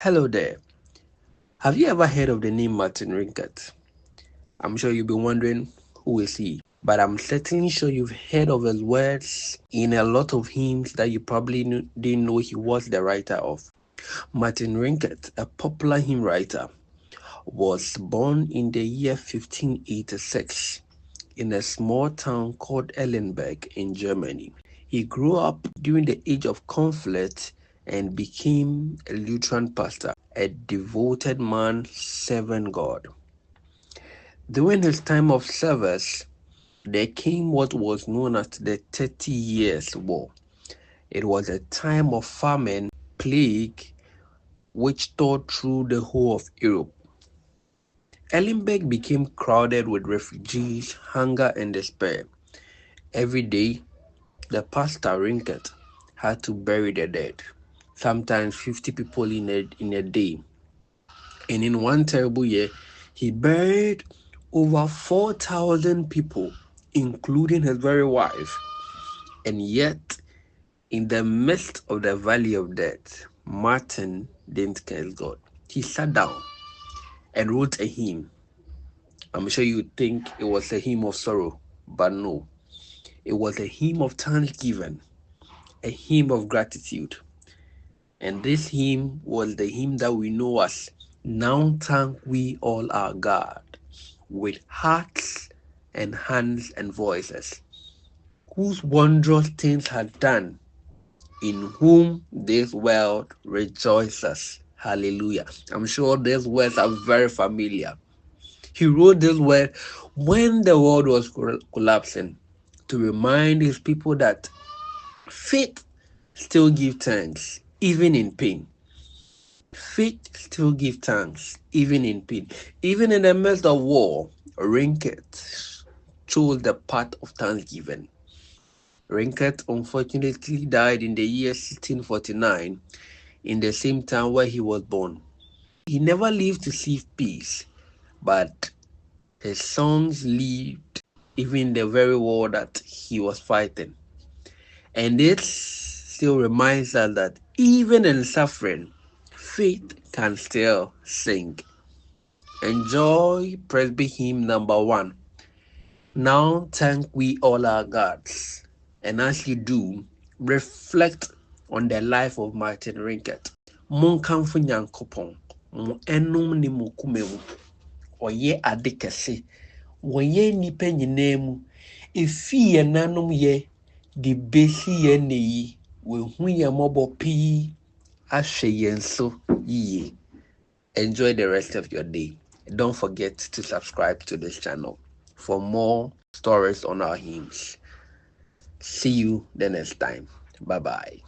Hello there. Have you ever heard of the name Martin Rinkart? I'm sure you've been wondering who is he, but I'm certainly sure you've heard of his words in a lot of hymns that you probably didn't know he was the writer of. Martin Rinkart, a popular hymn writer, was born in the year 1586 in a small town called Ellenberg in Germany. He grew up during the age of conflict and became a Lutheran pastor, a devoted man serving God. During his time of service, there came what was known as the 30 Years' War. It was a time of famine, plague, which tore through the whole of Europe. Ellenberg became crowded with refugees, hunger, and despair. Every day, the pastor Rinkart had to bury the dead, sometimes 50 people in a day. And in one terrible year, he buried over 4,000 people, including his very wife. And yet, in the midst of the valley of death, Martin didn't curse God. He sat down and wrote a hymn. I'm sure you think it was a hymn of sorrow, but no. It was a hymn of thanksgiving, a hymn of gratitude. And this hymn was the hymn that we know as Now Thank We All Our God, with hearts and hands and voices, whose wondrous things had done, in whom this world rejoices. Hallelujah. I'm sure these words are very familiar. He wrote this word when the world was collapsing to remind his people that faith still gives thanks, even in pain. Faith still gives thanks, even in pain. Even in the midst of war, Rinkart chose the path of thanksgiving. Rinkart unfortunately died in the year 1649 in the same town where he was born. He never lived to see peace, but his songs lived even in the very war that he was fighting. And this still reminds us that even in suffering, faith can still sing. Enjoy Presby hymn number 1. Now thank we all our gods. And as you do, reflect on the life of Martin Rinkart. Monkamfo Nyankopɔn, mo ɛnom ne mo kume mu. Ɔyɛ ade kɛse. Wɔyɛ nnipa nyinaa mu. Ɛfii yɛn nanom yɛ de bɛsi yɛn nnɛ yi. Wɔahu yɛn mmɔbɔ pii ahwɛ yɛn so yie. Enjoy the rest of your day. Don't forget to subscribe to this channel for more stories on our hymns. See you the next time. Bye bye.